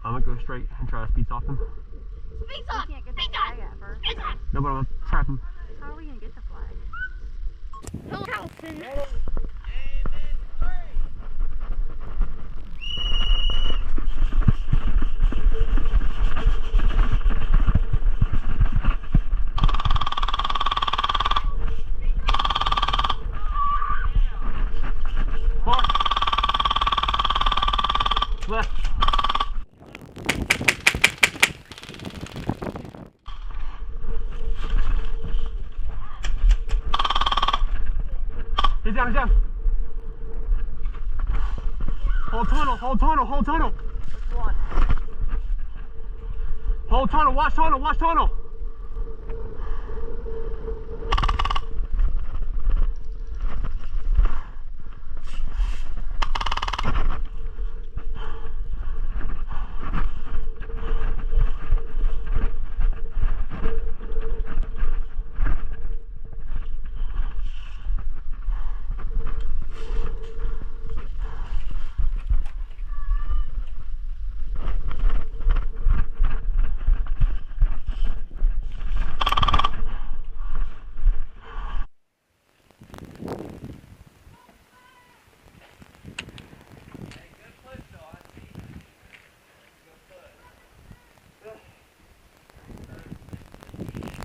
I'm gonna go straight and try to speed soft him. Speed soft! We can't get the flag at first. No, but I'm gonna trap him. How are we gonna get the flag? Carlson! Left. He's down, he's down. Hold tunnel, hold tunnel, hold tunnel. Which one? Hold tunnel, watch tunnel, watch tunnel.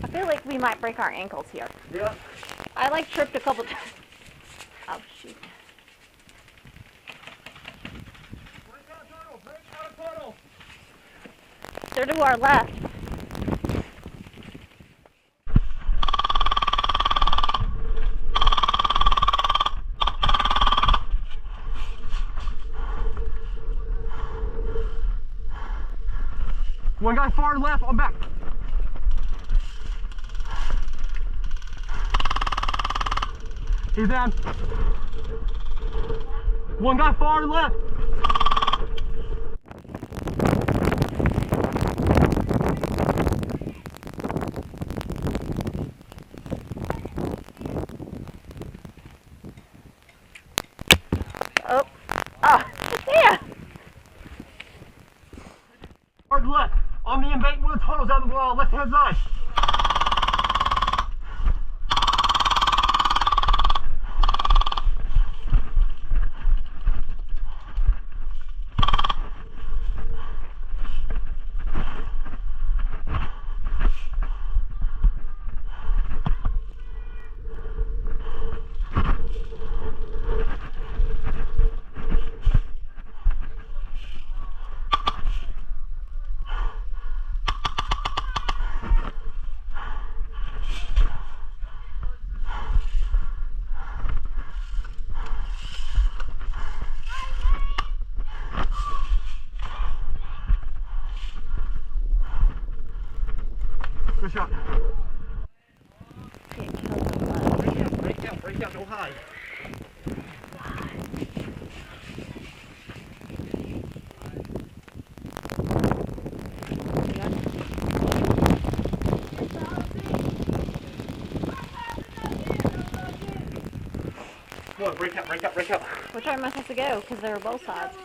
I feel like we might break our ankles here. Yeah. I like tripped a couple times. Oh shoot. Break out tunnel, break out tunnel. They're to our left. One guy far left, I'm back. He's down. One guy far left. Oh. Oh. Yeah. Hard left. On the embankment of the tunnels out of the wall, left hand side. Good shot. Break out, go high. Come on, break out, break out, break out. Which way am I supposed to go? Because they were both sides.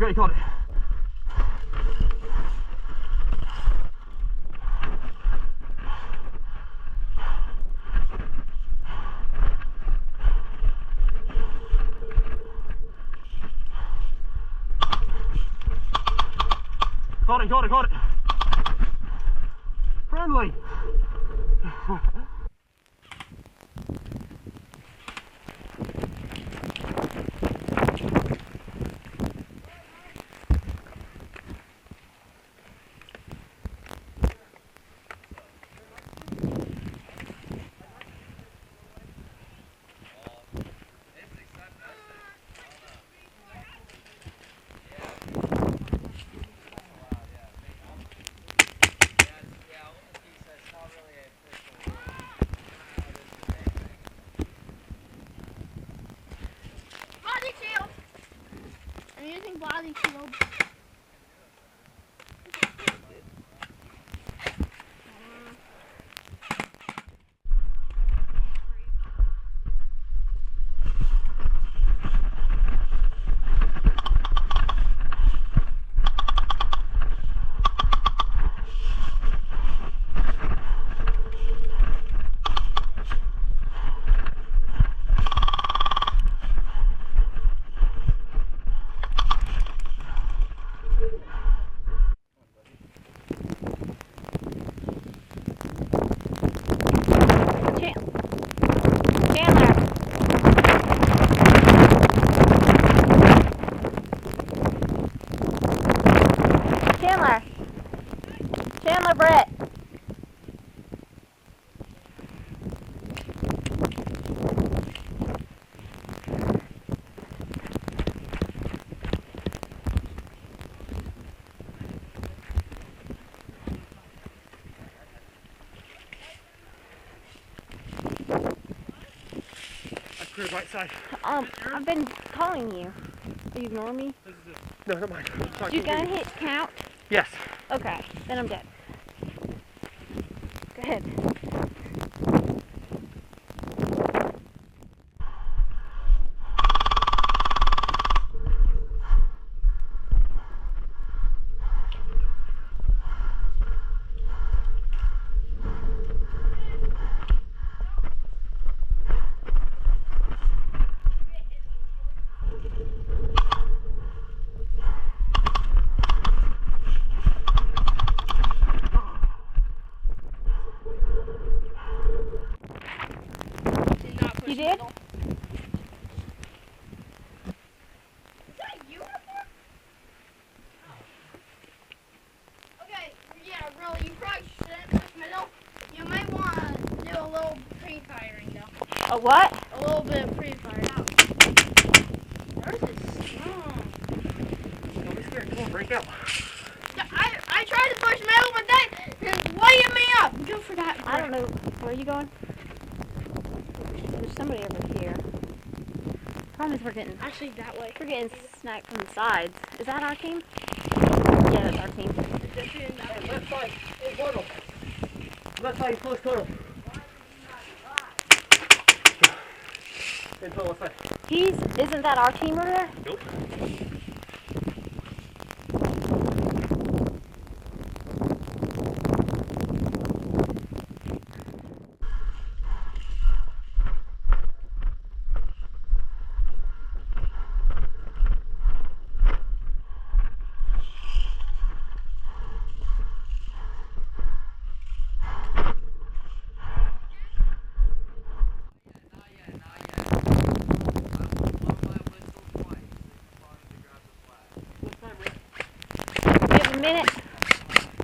Okay, caught it. Caught it. Friendly. Hey, Caleb. Chandler Brett. Right side. I've been calling you. Are you ignoring me? No, not mine. Did you gun hit count? Yes. Okay, then I'm dead. Go ahead. You did? Okay, yeah, really, you probably shouldn't push middle. You might want to do a little pre-firing, though. A what? A little bit of pre-fire. Yours is strong. Don't be scared. Come on, break out. Yeah, I tried to push middle, but then it's lighting me up. Go for that. I don't know. Where are you going? There's somebody over here. Problem is we're getting That way. sniped from the sides. Is that our team? Yeah, that's our team. Left side. Hey, Portal. Left side, close total. In total, left side. Isn't that our team over there? Nope. We have a minute.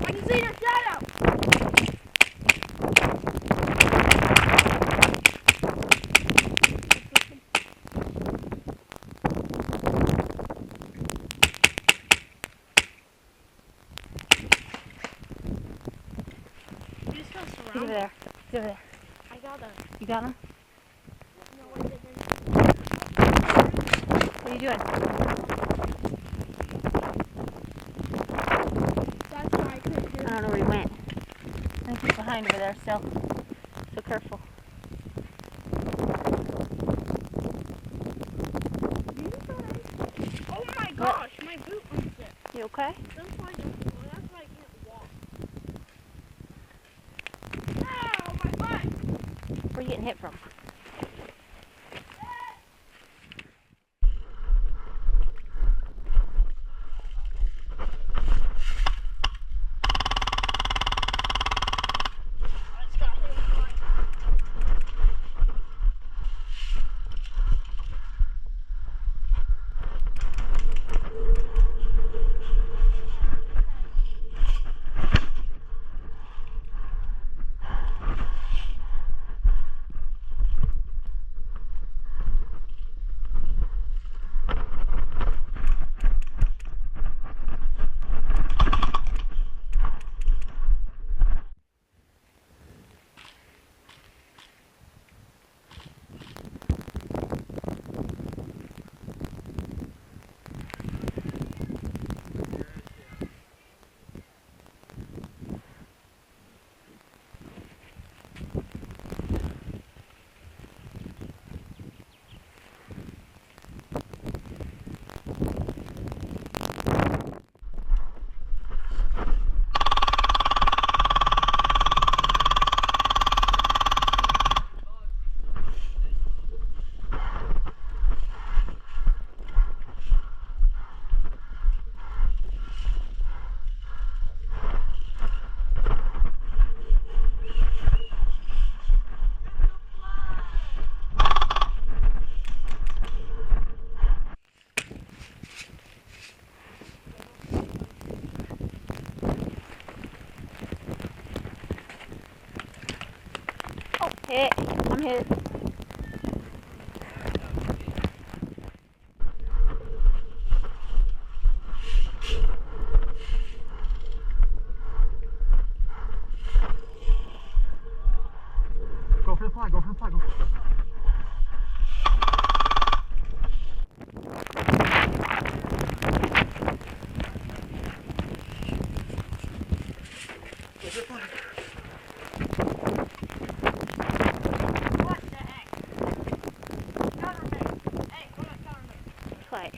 I can see your shadow. You just got He's over surrounded. there. He's over there. I got him. You got him? No, I didn't. What are you doing? That's why I couldn't do I don't know where he went. I think he's behind over there still. So careful. Oh my gosh, my boot unzipped. You okay? That's why I can't walk. Ow, my butt! Where are you getting hit from? I just got hit in the front. Hit. I'm hit. Go for the flag, go for the flag, go for the flag. Go for the flag. What the heck? Cover me. Hey, come on, cover me. Play.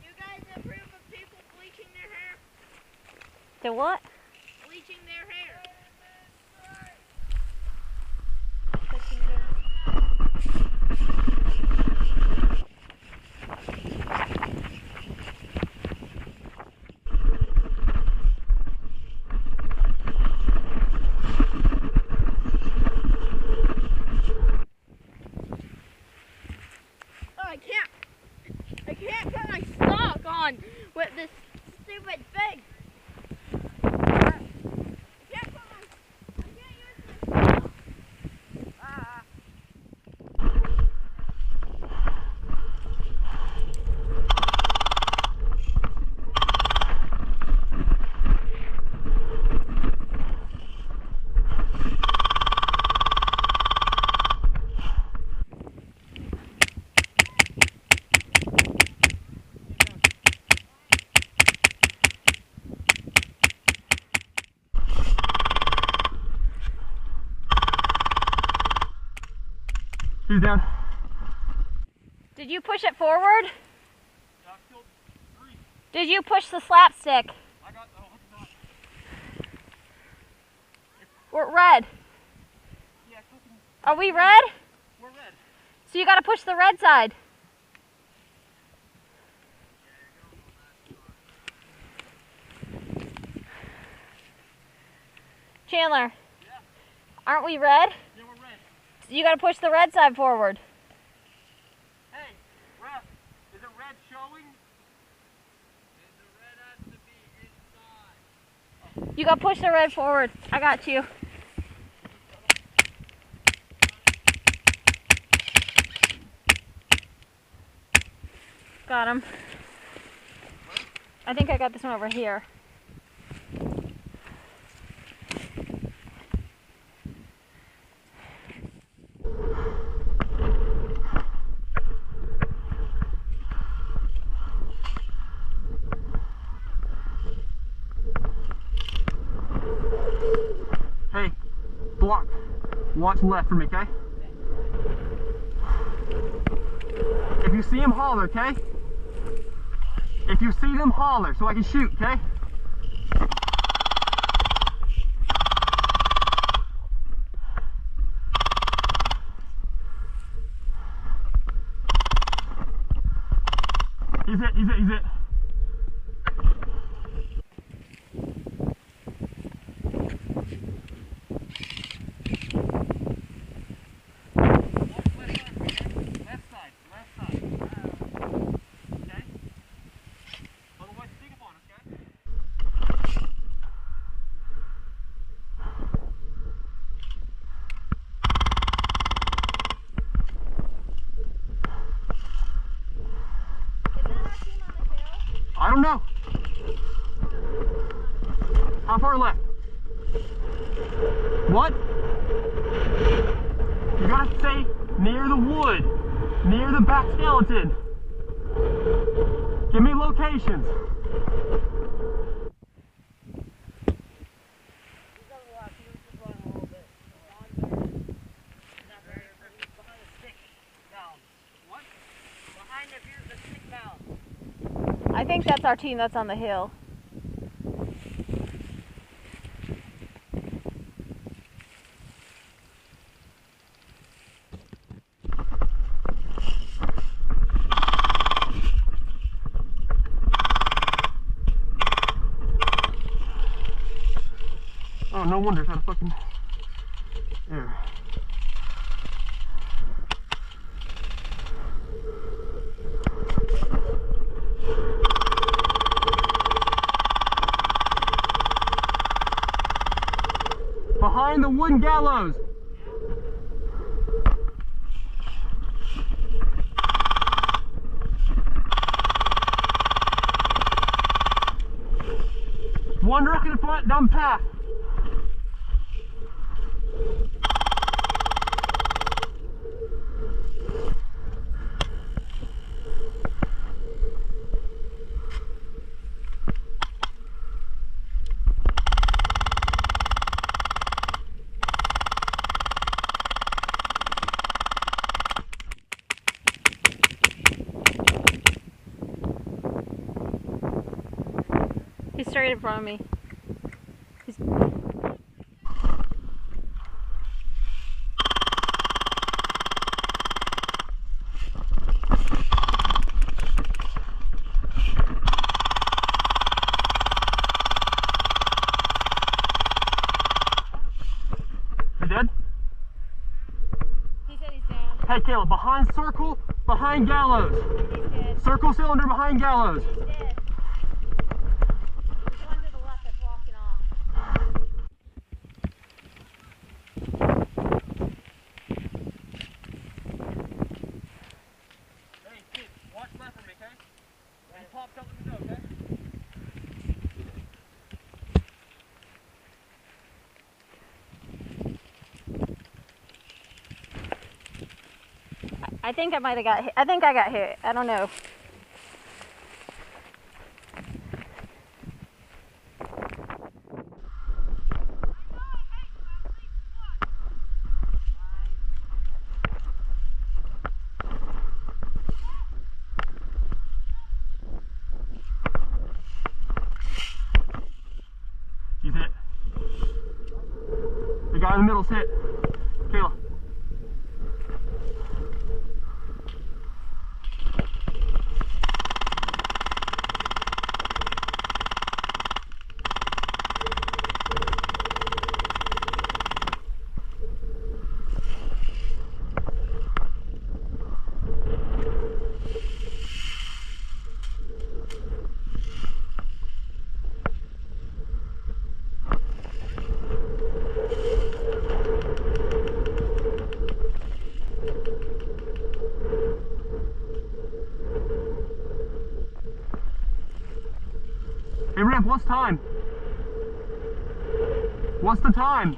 You guys approve of people bleaching their hair? The what? Bleaching their hair. Oh, I can't put my sock on with this stupid thing. I can't use my sock. Ah. He's down. Did you push it forward? Yeah, I killed 3. Did you push the slapstick? I got the whole We're red. Yeah, fucking, Are we red? we're red. So you gotta push the red side. Chandler, Yeah, aren't we red? yeah, we're red. So you gotta push the red side forward. Hey, ref, is it red showing? The red has to be inside. You gotta push the red forward. I got you. Got him. I think I got this one over here. Hey, block. Watch left for me, okay? If you see him, holler, okay? If you see them, holler so I can shoot, okay? He's it, he's it, he's it. Left side. Okay? Otherwise, sneak up on us, okay? I don't know. How far left? What? You gotta stay near the wood, near the back skeleton. Give me locations. I think that's our team that's on the hill. Oh, no wonder it's not a fucking... There. behind the wooden gallows. One direct in the front, down the path. He's straight in front of me. He's... You dead? He said he's down. Hey, Caleb, behind circle, behind gallows. He's dead. Circle cylinder behind gallows. He's dead. There's one to the left that's walking off. Hey, kid, watch left for me, okay? When he pops up, let me know, okay? I think I might have got hit. I think I got hit. I don't know. He's hit. The guy in the middle's hit. Kayla. Hey, Ramp, what's time? What's the time?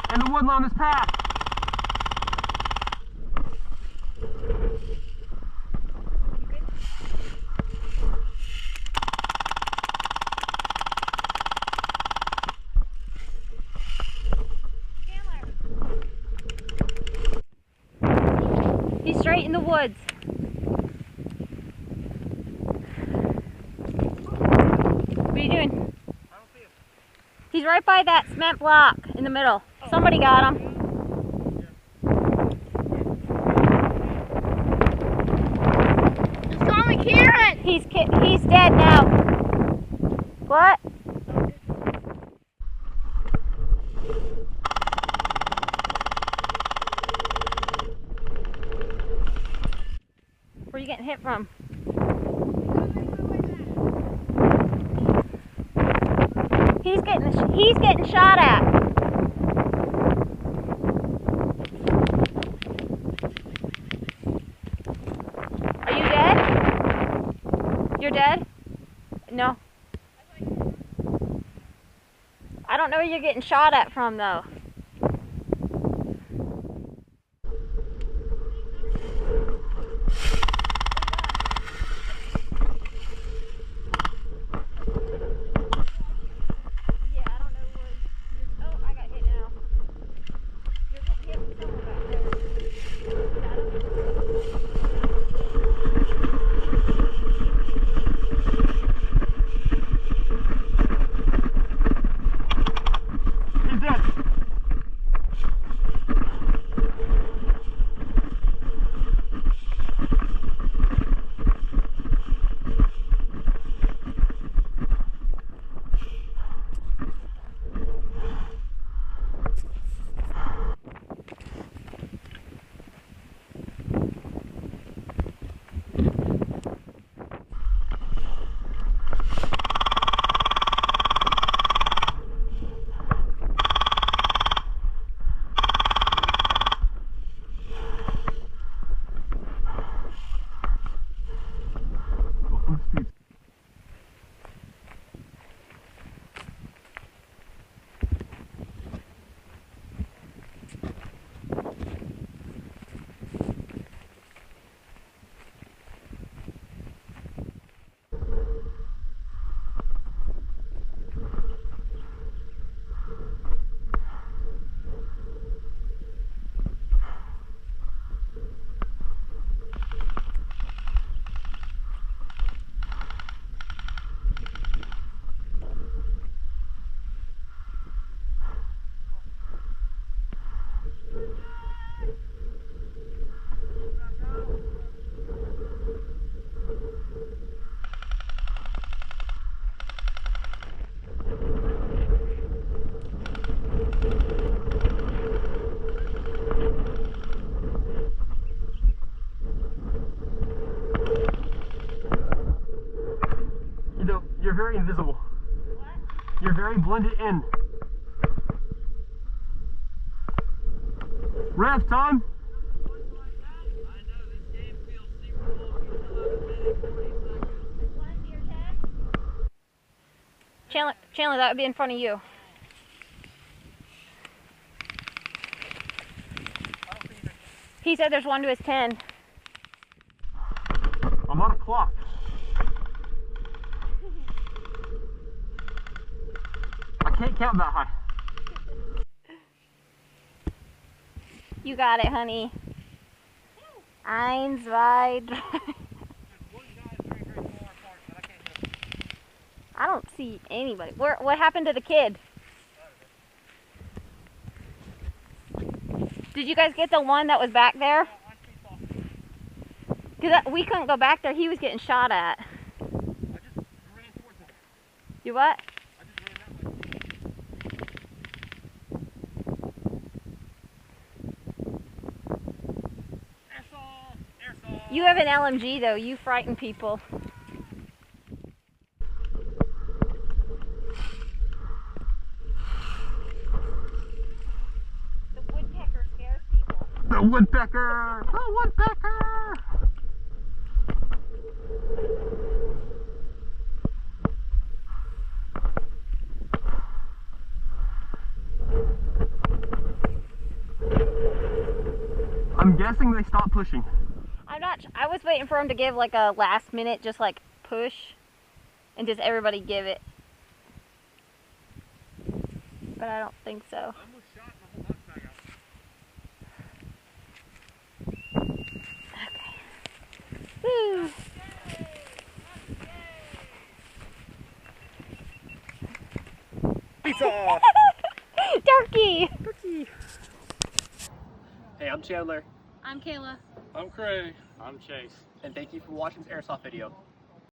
And the woodland is packed. He's straight in the woods. What are you doing? I don't see him. He's right by that cement block in the middle. Somebody got him. Just call me Kieran. He's dead now. What? Where are you getting hit from? He's getting shot at. Are you dead? You're dead? No. I don't know where you're getting shot at from though. You're very invisible. What? You're very blended in. Rev time. Chandler, that would be in front of you. He said there's 1 to his 10. I'm on a clock. I can't count that high. You got it, honey. 1, 2, 3. I don't see anybody. What happened to the kid? Did you guys get the one that was back there? Because we couldn't go back there. He was getting shot at. I just ran towards him. You what? I just ran that way. Airsoft! Airsoft! You have an LMG though. You frighten people. The woodpecker scares people. The woodpecker! The woodpecker! guessing they stopped pushing. I was waiting for him to give like a last minute, just like push, and just everybody give it. But I don't think so. I almost shot my whole box bag out. Okay. Woo! Pizza! Turkey! Hey, I'm Chandler. I'm Kayla. I'm Craig. I'm Chase. And thank you for watching this airsoft video.